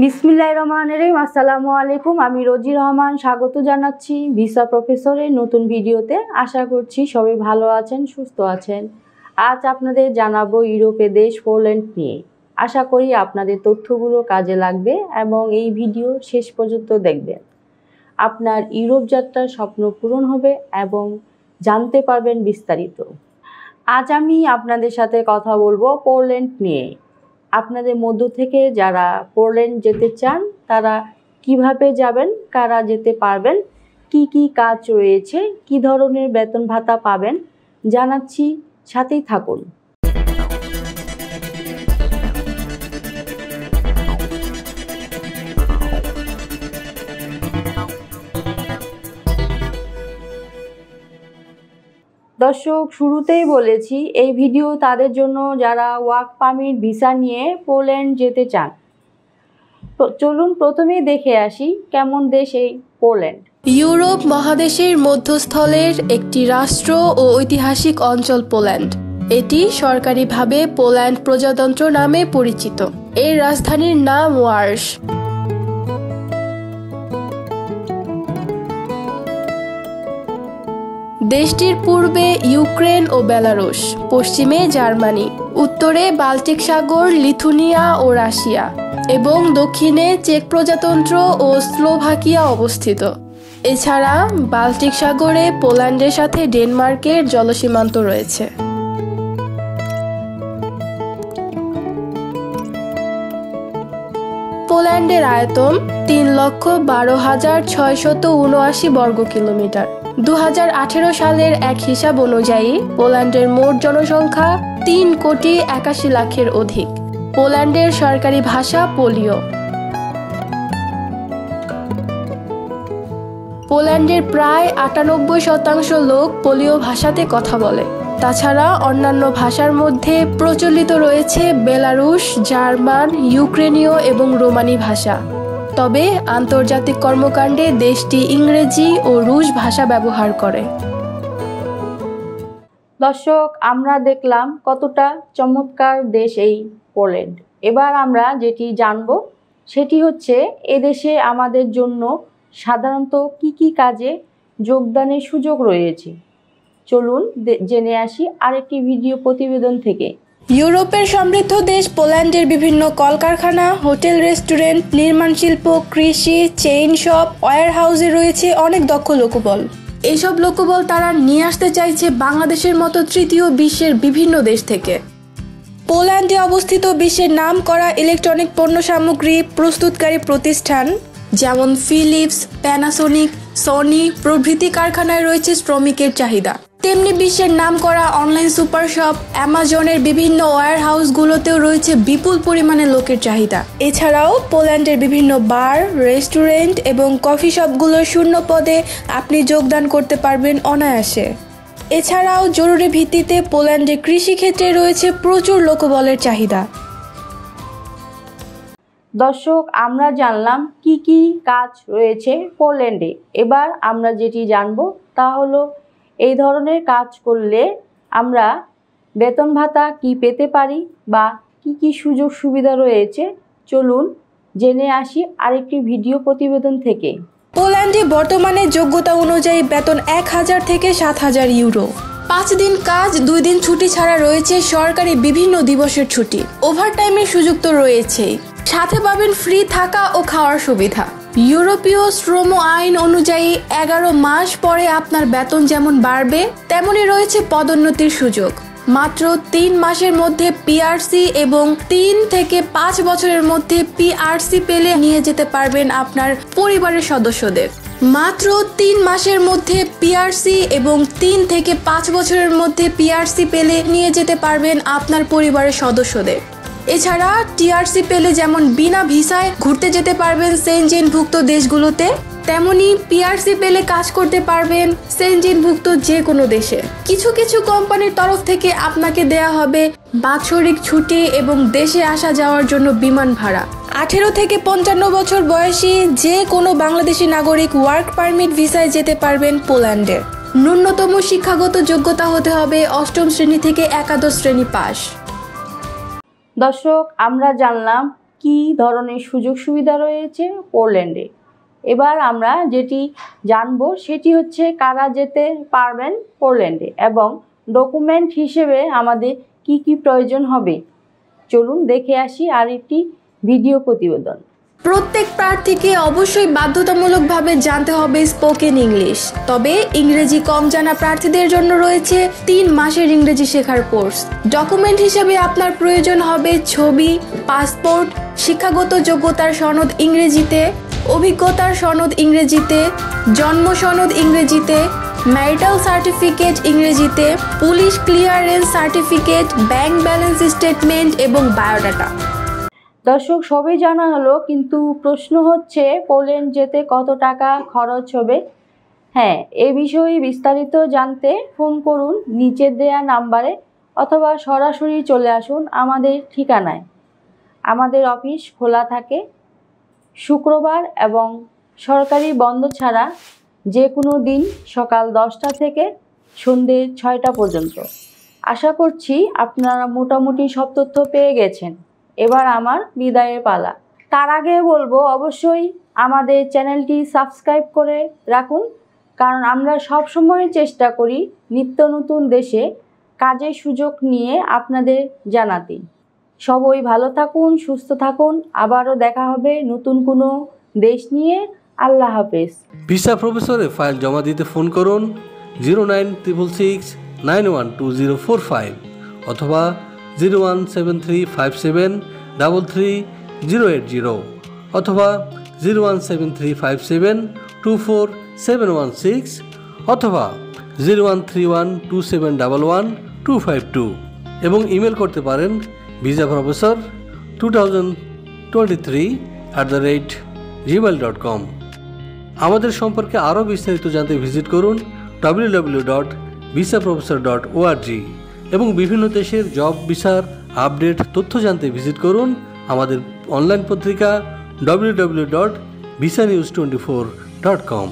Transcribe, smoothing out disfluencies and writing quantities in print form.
বিসমিল্লাহির রহমানির রহিম। আসসালামু আলাইকুম। আমি রোজি রহমান স্বাগত জানাচ্ছি ভিসা প্রফেসরের নতুন ভিডিওতে। আশা করছি সবাই ভালো আছেন, সুস্থ আছেন। আজ আপনাদের জানাবো ইউরোপের দেশ পোল্যান্ড নিয়ে। আশা করি আপনাদের তথ্যগুলো কাজে লাগবে এবং এই ভিডিও শেষ পর্যন্ত দেখবেন। আপনার ইউরোপ যাত্রার স্বপ্ন পূরণ হবে এবং জানতে পারবেন বিস্তারিত। আজ আমি আপনাদের সাথে কথা বলবো পোল্যান্ড নিয়ে। আপনাদের মধ্য থেকে যারা পোল্যান্ড যেতে চান তারা কিভাবে যাবেন, কারা যেতে পারবেন, কি কি কাজ রয়েছে, কি ধরনের বেতন ভাতা পাবেন জানাচ্ছি, সাথেই থাকুন। দর্শক, শুরুতেই বলেছি এই ভিডিও তাদের জন্য যারা ওয়ার্ক পারমিট ভিসা নিয়ে পোল্যান্ড যেতে চান। চলুন প্রথমেই দেখে আসি কেমন দেশ এই পোল্যান্ড। ইউরোপ মহাদেশের মধ্যস্থলের একটি রাষ্ট্র ও ঐতিহাসিক অঞ্চল পোল্যান্ড। এটি সরকারিভাবে পোল্যান্ড প্রজাতন্ত্র নামে পরিচিত। এর রাজধানীর নাম ওয়ার্শ। দেশটির পূর্বে ইউক্রেন ও বেলারুশ, পশ্চিমে জার্মানি, উত্তরে বাল্টিক সাগর, লিথুনিয়া ও রাশিয়া এবং দক্ষিণে চেক প্রজাতন্ত্র ও স্লোভাকিয়া অবস্থিত। এছাড়া বাল্টিক সাগরে পোল্যান্ডের সাথে ডেনমার্কের জলসীমান্ত রয়েছে। পোল্যান্ডের আয়তন 3,12,679 বর্গ কিলোমিটার। 2018 সালের এক হিসাব অনুযায়ী পোল্যান্ডের মোট জনসংখ্যা 3,81,00,000-এর অধিক। পোল্যান্ডের সরকারি ভাষা পোলীয়। পোল্যান্ডের প্রায় 98% লোক পোলীয় ভাষাতে কথা বলে। তাছাড়া অন্যান্য ভাষার মধ্যে প্রচলিত রয়েছে বেলারুশ, জার্মান, ইউক্রেনীয় এবং রোমানি ভাষা। তবে আন্তর্জাতিক কর্মকাণ্ডে দেশটি ইংরেজি ও রুশ ভাষা ব্যবহার করে। দর্শক, আমরা দেখলাম কতটা চমৎকার দেশ এই পোল্যান্ড। এবার আমরা যেটি জানব সেটি হচ্ছে এদেশে আমাদের জন্য সাধারণত কি কি কাজে যোগদানের সুযোগ রয়েছে। চলুন জেনে আসি আরেকটি ভিডিও প্রতিবেদন থেকে। ইউরোপের সমৃদ্ধ দেশ পোল্যান্ডের বিভিন্ন কলকারখানা, হোটেল, রেস্টুরেন্ট, নির্মাণ শিল্প, কৃষি, চেইন শপ, ওয়্যার হাউসে রয়েছে অনেক দক্ষ লোকবল। এইসব লোকবল তারা নিয়ে আসতে চাইছে বাংলাদেশের মতো তৃতীয় বিশ্বের বিভিন্ন দেশ থেকে। পোল্যান্ডে অবস্থিত বিশ্বের নামকরা ইলেকট্রনিক পণ্য সামগ্রী প্রস্তুতকারী প্রতিষ্ঠান যেমন ফিলিপস, প্যানাসোনিক, সনি প্রভৃতি কারখানায় রয়েছে শ্রমিকের চাহিদা। তেমনি বিশ্বের নামকরা অনলাইন সুপার শপ অ্যামাজনের বিভিন্ন ওয়্যার হাউসগুলোতেও রয়েছে বিপুল পরিমাণে লোকের চাহিদা। এছাড়াও পোল্যান্ডের বিভিন্ন বার, রেস্টুরেন্ট এবং কফি শপগুলোর শূন্য পদে আপনি যোগদান করতে পারবেন অনায়াসে। এছাড়াও জরুরি ভিত্তিতে পোল্যান্ডের কৃষিক্ষেত্রে রয়েছে প্রচুর লোকবলের চাহিদা। দর্শক, আমরা জানলাম কি কি কাজ রয়েছে পোল্যান্ডে। এবার আমরা যেটি জানব তা হলো এই ধরনের কাজ করলে আমরা বেতন ভাতা কি পেতে পারি বা কি কি সুযোগ সুবিধা রয়েছে। চলুন জেনে আসি আরেকটি ভিডিও প্রতিবেদন থেকে। পোল্যান্ডে বর্তমানে যোগ্যতা অনুযায়ী বেতন 1,000 থেকে 7,000 ইউরো। 5 দিন কাজ, 2 দিন ছুটি ছাড়া রয়েছে সরকারি বিভিন্ন দিবসের ছুটি। ওভারটাইমের সুযোগ তো রয়েছেই, সাথে পাবেন ফ্রি থাকা ও খাওয়ার সুবিধা। ইউরোপীয় শ্রম আইন অনুযায়ী 11 মাস পরে আপনার বেতন যেমন বাড়বে তেমনি রয়েছে পদোন্নতির সুযোগ। মাত্র 3 মাসের মধ্যে পিআরসি এবং 3 থেকে 5 বছরের মধ্যে পিআরসি পেলে নিয়ে যেতে পারবেন আপনার পরিবারের সদস্যদের। মাত্র 3 মাসের মধ্যে পিআরসি এবং 3 থেকে 5 বছরের মধ্যে পিআরসি পেলে নিয়ে যেতে পারবেন আপনার পরিবারের সদস্যদের। এছাড়া টিআরসি পেলে যেমন বিনা ভিসায় ঘুরতে যেতে পারবেন সেনজেনভুক্ত দেশগুলোতে, তেমনি পিআরসি পেলে কাজ করতে পারবেন সেনজেনভুক্ত যে কোনো দেশে। কিছু কিছু কোম্পানির তরফ থেকে আপনাকে দেয়া হবে বাৎসরিক ছুটি এবং দেশে আসা যাওয়ার জন্য বিমান ভাড়া। 18 থেকে 55 বছর বয়সী যে কোনো বাংলাদেশি নাগরিক ওয়ার্ক পারমিট ভিসায় যেতে পারবেন পোল্যান্ডে। ন্যূনতম শিক্ষাগত যোগ্যতা হতে হবে 8ম শ্রেণী থেকে একাদশ শ্রেণী পাস। দর্শক, আমরা জানলাম কি কি ধরনের সুযোগ সুবিধা রয়েছে পোল্যান্ডে। এবার আমরা যেটি জানব সেটি হচ্ছে কারা যেতে পারবেন পোল্যান্ডে এবং ডকুমেন্ট হিসেবে আমাদের কি কি প্রয়োজন হবে। চলুন দেখে আসি আরেকটি ভিডিও প্রতিবেদন। প্রত্যেক প্রার্থীকে অবশ্যই বাধ্যতামূলকভাবে জানতে হবে স্পোকেন ইংলিশ। তবে ইংরেজি কম জানা প্রার্থীদের জন্য রয়েছে 3 মাসের ইংরেজি শেখার কোর্স। ডকুমেন্ট হিসেবে আপনার প্রয়োজন হবে ছবি, পাসপোর্ট, শিক্ষাগত যোগ্যতার সনদ ইংরেজিতে, অভিজ্ঞতার সনদ ইংরেজিতে, জন্ম সনদ ইংরেজিতে, ম্যারিটাল সার্টিফিকেট ইংরেজিতে, police clearance certificate, bank balance statement এবং বায়োডাটা। দর্শক, সবই জানা হলো, কিন্তু প্রশ্ন হচ্ছে পোল্যান্ড যেতে কত টাকা খরচ হবে। হ্যাঁ, এ বিষয়ে বিস্তারিত জানতে ফোন করুন নিচে দেয়া নাম্বারে অথবা সরাসরি চলে আসুন আমাদের ঠিকানায়। আমাদের অফিস খোলা থাকে শুক্রবার এবং সরকারি বন্ধ ছাড়া যে কোনো দিন সকাল 10টা থেকে সন্ধ্যে 6টা পর্যন্ত। আশা করছি আপনারা মোটামুটি সব তথ্য পেয়ে গেছেন। এবার আমার বিদায়ের পালা। তার আগে বলবো অবশ্যই আমাদের চ্যানেলটি সাবস্ক্রাইব করে রাখুন, কারণ আমরা সব সময় চেষ্টা করি নিত্য নতুন দেশে কাজের সুযোগ নিয়ে আপনাদের জানাতে। সবাই ভালো থাকুন, সুস্থ থাকুন, আবারও দেখা হবে নতুন কোনো দেশ নিয়ে। আল্লাহ হাফেজ। ভিসা প্রফেসরে ফাইল জমা দিতে ফোন করুন 09666 912045 অথবা 01735733080 অথবা 01735724716 অথবা 013127111252 এবং ইমেল করতে পারেন visaprofessor2023@gmail.com। আমাদের সম্পর্কে আরও বিস্তারিত জানতে ভিজিট করুন www.visaprofessor.org এবং বিভিন্ন দেশের জব ভিসার আপডেট তথ্য জানতে ভিজিট করুন আমাদের অনলাইন পত্রিকা www.visanews24.com।